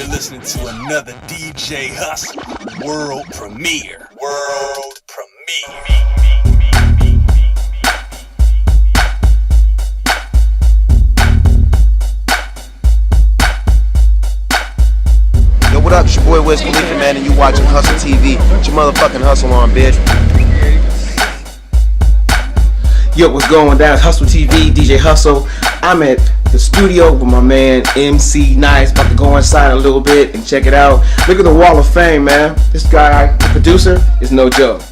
You're listening to another DJ Hustle world premiere. World premiere. Yo, what up? It's your boy Wiz Khalifa, man, and you watching Hustle TV. Put your motherfucking hustle on, bitch. Yo, what's going down? It's Hustle TV, DJ Hustle. I'm at the studio with my man Emcee. Nice, about to go inside a little bit and check it out. Look at the wall of fame, man. This guy, the producer, is no joke.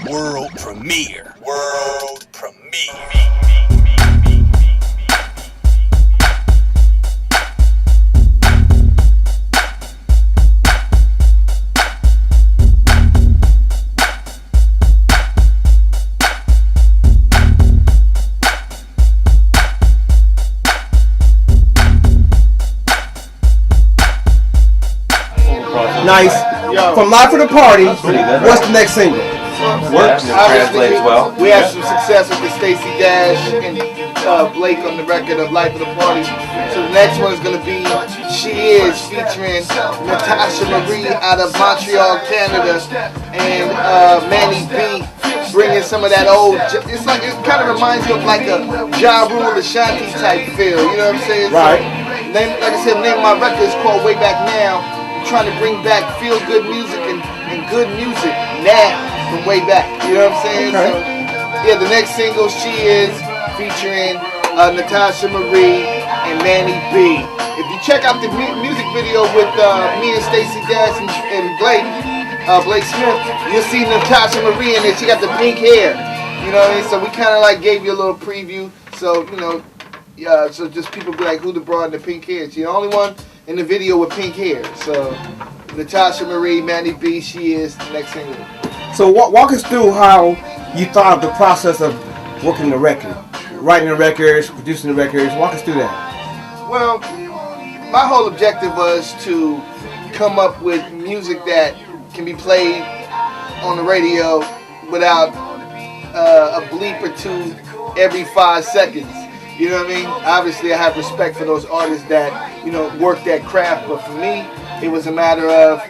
World premiere. World premiere. Nice. From Live for the Party, what's the next single? Works. Obviously, well. We had some success with the Stacey Dash and Blake on the record of Life of the Party. So the next one is going to be She Is, featuring Natasha Marie out of Montreal, Canada, and Manny B, bringing some of that old. It's like, it kind of reminds you of like a Ja Rule Ashanti type feel. You know what I'm saying? Right. So, like I said, the name of my record is called Way Back Now. I'm trying to bring back feel good music and good music now. From way back, you know what I'm saying? Okay. So, yeah, the next single, She Is, featuring Natasha Marie and Manny B. If you check out the music video with me and Stacey Dash and Blake Smith, you'll see Natasha Marie in it. She got the pink hair, you know what I mean? So we kind of like gave you a little preview. So, you know, so just people be like, who the broad in the pink hair? She's the only one in the video with pink hair. So Natasha Marie, Manny B, She Is, the next single. So walk us through how you thought of the process of working the record, writing the records, producing the records. Walk us through that. Well, my whole objective was to come up with music that can be played on the radio without a bleep or two every 5 seconds. You know what I mean? Obviously, I have respect for those artists that, you know, work that craft, but for me, it was a matter of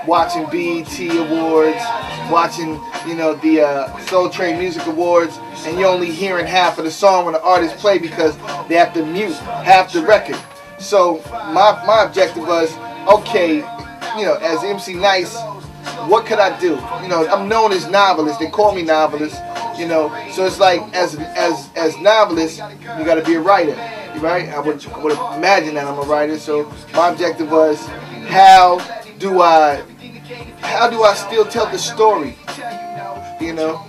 watching BET Awards, watching, you know, the Soul Train Music Awards, and you're only hearing half of the song when the artists play because they have to mute half the record. So my objective was, okay, you know, as MC Nice, what could I do? You know, I'm known as novelist. They call me novelist. You know, so it's like as novelist, you got to be a writer, right? I would imagine that I'm a writer. So my objective was, how do I still tell the story? You know,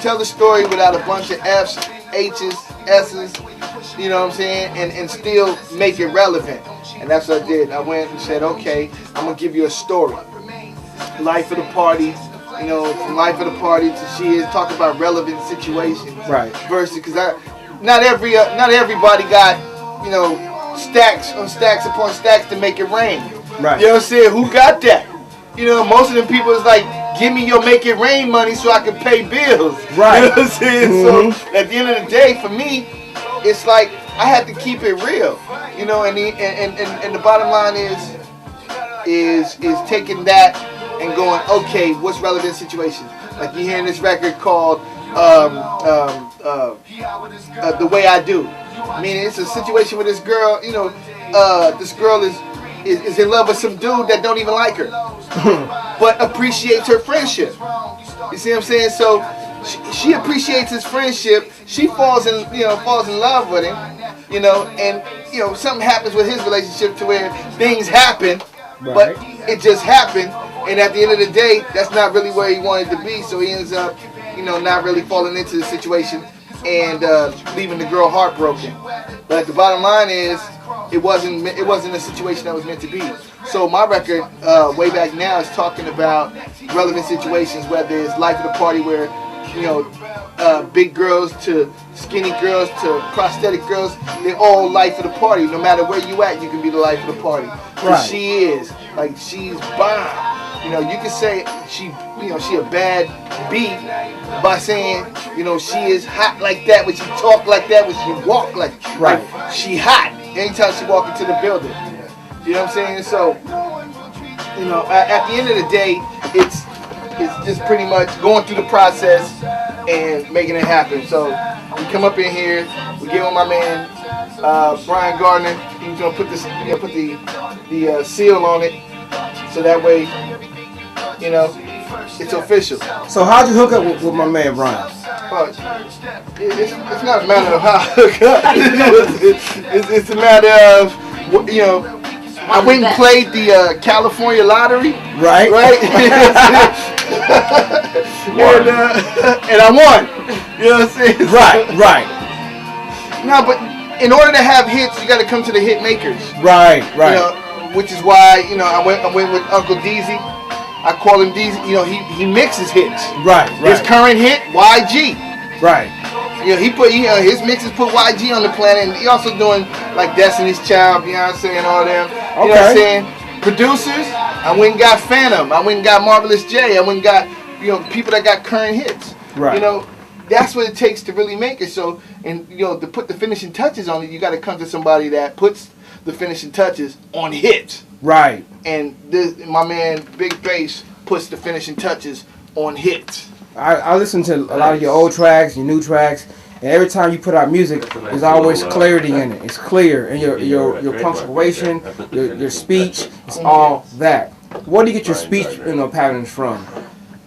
tell the story without a bunch of F's, H's, S's. You know what I'm saying? And still make it relevant. And that's what I did. I went and said, okay, I'm gonna give you a story. Life of the Party. You know, from Life of the Party to She Is, talk about relevant situations. Right. Versus, because not everybody got, you know, stacks on stacks upon stacks to make it rain. Right. You know what I'm saying? Who got that? You know, most of them people is like, give me your make it rain money so I can pay bills. Right. You know what I'm saying? Mm-hmm. So at the end of the day, for me, it's like I had to keep it real. You know, and the bottom line is taking that and going, okay, what's relevant situations? Like you hearing this record called The Way I Do. I mean, it's a situation with this girl, you know, this girl is in love with some dude that don't even like her, but appreciates her friendship. You see what I'm saying? So she appreciates his friendship. She falls in love with him, you know, and you know something happens with his relationship to where things happen, but it just happened. And at the end of the day, that's not really where he wanted to be. So he ends up, you know, not really falling into the situation and leaving the girl heartbroken. But the bottom line is, it wasn't a situation that was meant to be. So my record, Way Back Now, is talking about relevant situations, whether it's Life of the Party where big girls to skinny girls to prosthetic girls. They're all life of the party. No matter where you at, you can be the life of the party. Right. She is like she's bomb. You can say she a bad beat by saying, she is hot like that when she talk like that, when she walk like she hot anytime she walk into the building. You know what I'm saying? So, at the end of the day, it's just pretty much going through the process and making it happen. So we come up in here, we get with my man Brian Gardner. He's gonna put this, put the seal on it, so that way, it's official. So how'd you hook up with my man Brian? It's not a matter of how I hook up. It's a matter of, I went and played the California lottery. Right. And I won. You know what I'm saying? Right. No, but in order to have hits, you got to come to the hit makers. Right. Which is why I went with Uncle Deezy. I call him Deezy. He mixes hits. Right. His current hit, YG. Right. He put his mixes put YG on the planet, and he also doing like Destiny's Child, Beyonce, and all them. You know what I'm saying? Producers, I went and got Phantom. I went and got Marvelous J. I went and got people that got current hits. Right. That's what it takes to really make it. So, and to put the finishing touches on it, you got to come to somebody that puts the finishing touches on hits. Right. And my man Big Bass puts the finishing touches on hits. I listen to a lot of your old tracks, your new tracks, and every time you put out music, there's always clarity in it. It's clear, and your punctuation, your speech, it's all that. Where do you get your speech patterns from?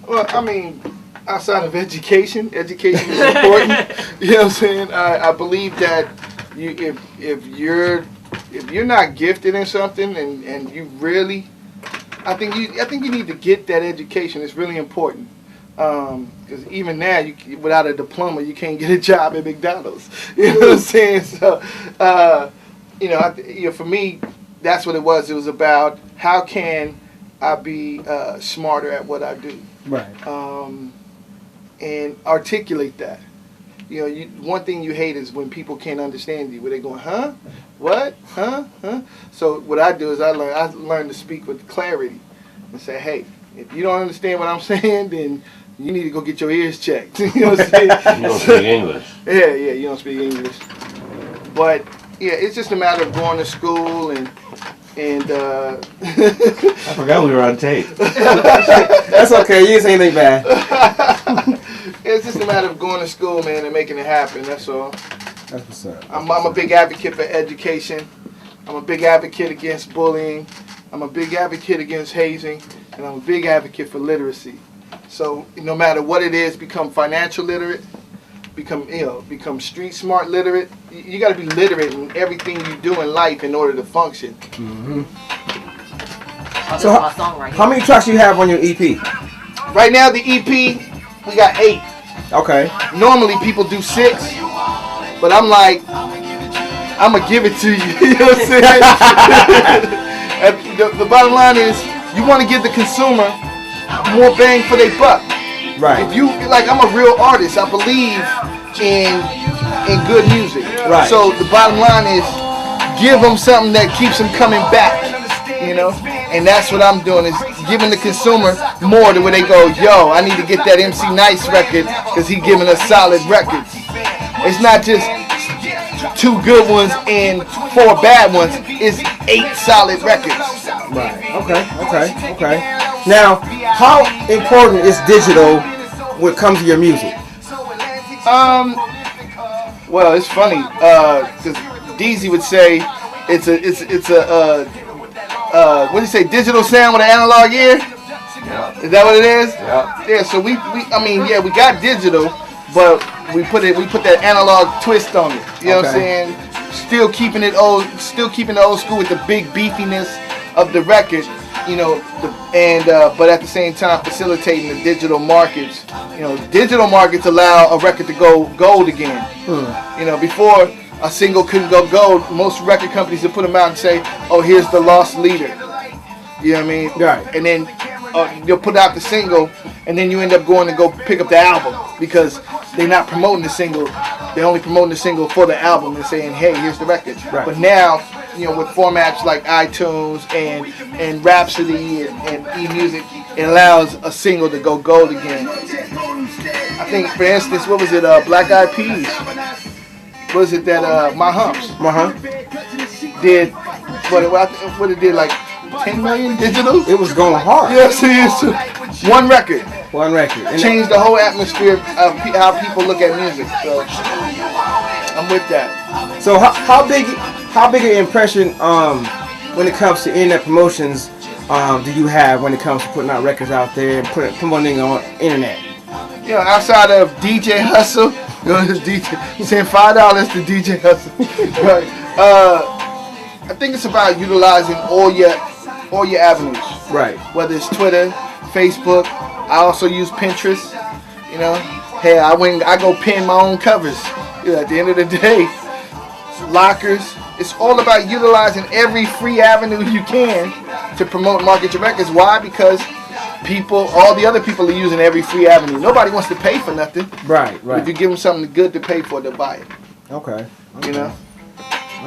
Well, I mean, outside of education is important. You know what I'm saying? I believe that if you're not gifted in something and you really, I think you need to get that education. It's really important. Because even now, without a diploma, you can't get a job at McDonald's. You know what I'm saying? So, for me, that's what it was. It was about how can I be smarter at what I do, right? And articulate that. One thing you hate is when people can't understand you. Where they going, huh? What? Huh? So what I do is I learn to speak with clarity and say, hey, if you don't understand what I'm saying, then you need to go get your ears checked. You know what I'm saying? You don't speak English. Yeah, you don't speak English. But yeah, it's just a matter of going to school and I forgot we were on tape. That's okay. You didn't say anything bad. It's just a matter of going to school, man, and making it happen. That's all. That's what's up. I'm a big advocate for education. I'm a big advocate against bullying. I'm a big advocate against hazing, and I'm a big advocate for literacy. So no matter what it is, become financial literate, become street smart literate. You got to be literate in everything you do in life in order to function. Mm-hmm. So how many tracks you have on your EP? Right now, the EP, we got 8. Okay. Normally people do 6, but I'm like, I'm gonna give it to you. You know what I'm saying? The bottom line is, you want to give the consumer more bang for their buck. Right. If you I'm a real artist. I believe in good music. Right. So the bottom line is, give them something that keeps them coming back. And that's what I'm doing, is giving the consumer more to where they go, yo, I need to get that N.I.C.E record because he's giving us solid records. It's not just 2 good ones and 4 bad ones. It's 8 solid records. Right. Okay. Now, how important is digital when it comes to your music? Well, it's funny because Deezy would say it's a what do you say, digital sound with an analog ear? Yeah. Is that what it is? Yeah. Yeah. So we got digital, but we put that analog twist on it. You know what I'm saying? Still keeping the old school with the big beefiness of the record. But at the same time facilitating the digital markets. Digital markets allow a record to go gold again. Before a single couldn't go gold, most record companies would put them out and say, oh, here's the lost leader. You know what I mean? Right. And then you'll put out the single, and then you end up going to go pick up the album. because they're not promoting the single. They're only promoting the single for the album and saying, hey, here's the record. Right. But now, with formats like iTunes and Rhapsody and eMusic, it allows a single to go gold again. I think, for instance, what was it? Black Eyed Peas. What was it that My Humps did? What it did, like 10 million digitals? It was going hard. Yes, it is. One record. And changed the whole atmosphere of how people look at music. So I'm with that. So how big an impression when it comes to internet promotions do you have when it comes to putting out records out there and promoting on internet? Outside of DJHustle, send $5 to DJHustle. Right. I think it's about utilizing all your avenues. Right. Whether it's Twitter, Facebook. I also use Pinterest. Hey, I go pin my own covers. At the end of the day, lockers. It's all about utilizing every free avenue you can to promote and market your records. Why? Because all the other people are using every free avenue. Nobody wants to pay for nothing. Right. If you give them something good to pay for, they'll buy it. Okay. All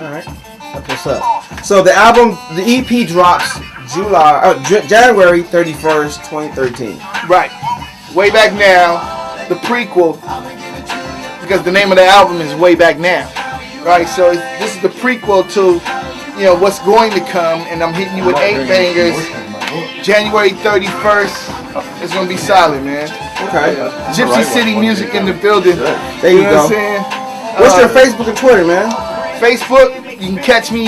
right. That's what's up. So the EP drops January 31st, 2013. Right. Way Back Now, the prequel, because the name of the album is Way Back Now. Right. So this is the prequel to what's going to come, and I'm hitting you with 8 bangers. January 31st, it's gonna be solid, man. Okay. Gypsy City Music in the building. There you go. What I'm saying? What's your Facebook and Twitter, man? Facebook, you can catch me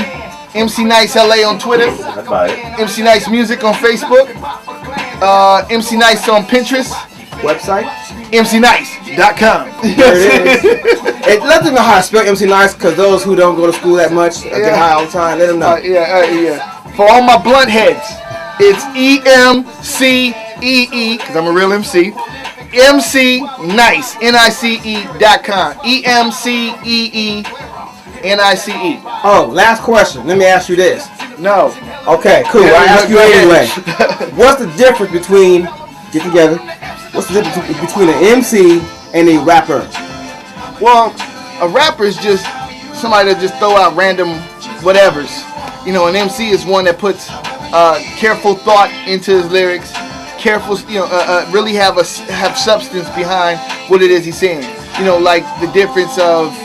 Emcee LA on Twitter. Emcee Music on Facebook. Emcee on Pinterest. Website? EmceeNice.com. There it is. Hey, let them know how to spell MC Nice, because those who don't go to school that much get high all the time. Let them know. For all my blunt heads, it's EMCEE, because I'm a real MC. Emcee Nice, NICE.com. EMCEE, NICE. Oh, last question. Let me ask you this. No. Okay, cool. I ask you anyway. What's the difference between, get together, what's the difference between an MC and a rapper? Well, a rapper is just somebody that just throw out random whatevers. An MC is one that puts careful thought into his lyrics, really have substance behind what it is he's saying. Like the difference of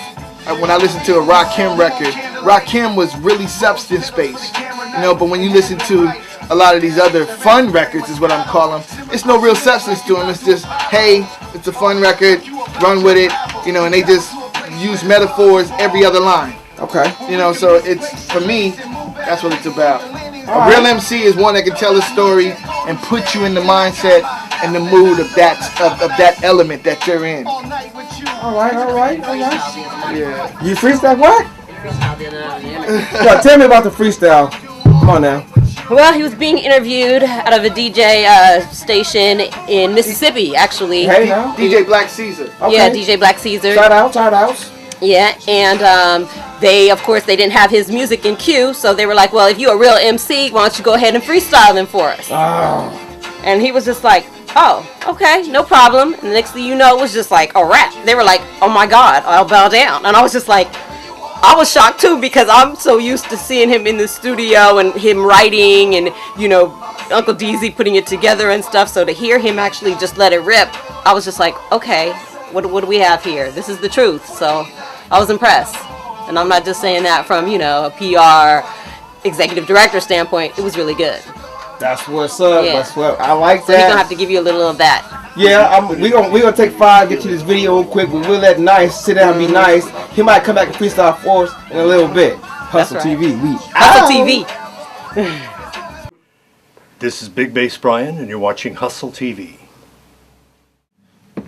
when I listened to a Rakim record, Rakim was really substance based. But when you listen to a lot of these other fun records, is what I'm calling them, it's no real substance to them. It's just, hey, it's a fun record, run with it, and they just use metaphors every other line. Okay. So it's, for me, that's what it's about. A real MC is one that can tell a story and put you in the mindset and the mood of that element that you're in. All right. Yeah. You freestyle what? Yo, tell me about the freestyle. Come on now. Well, he was being interviewed out of a DJ station in Mississippi, actually. Hey, now. DJ Black Caesar. Okay. Yeah, DJ Black Caesar. Shout out. Yeah, and they didn't have his music in queue, so they were like, well, if you're a real MC, why don't you go ahead and freestyle them for us? Oh. And he was just like, oh, okay, no problem. And the next thing you know, it was just like a rap. They were like, oh my God, I'll bow down. And I was just like, I was shocked too, because I'm so used to seeing him in the studio and him writing and, Uncle DZ putting it together and stuff. So to hear him actually just let it rip, I was just like, okay, what do we have here? This is the truth. So I was impressed. And I'm not just saying that from, a PR executive director standpoint. It was really good. That's what's up. Yeah. That's what I like. So he's gonna have to give you a little of that. Yeah, we gonna take 5, get to this video real quick, but we'll let Nice sit down and be nice. He might come back and freestyle for us in a little bit. Hustle right. TV, Hustle TV. This is Big Bass Brian, and you're watching Hustle TV.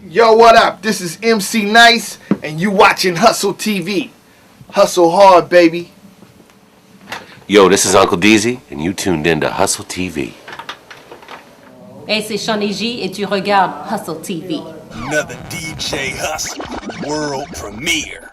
Yo, what up? This is MC Nice, and you watching Hustle TV. Hustle hard, baby. Yo, this is Uncle DZ, and you tuned in to Hustle TV. Hey, c'est Shawnee G, et tu regardes Hustle TV. Another DJ Hustle world premiere.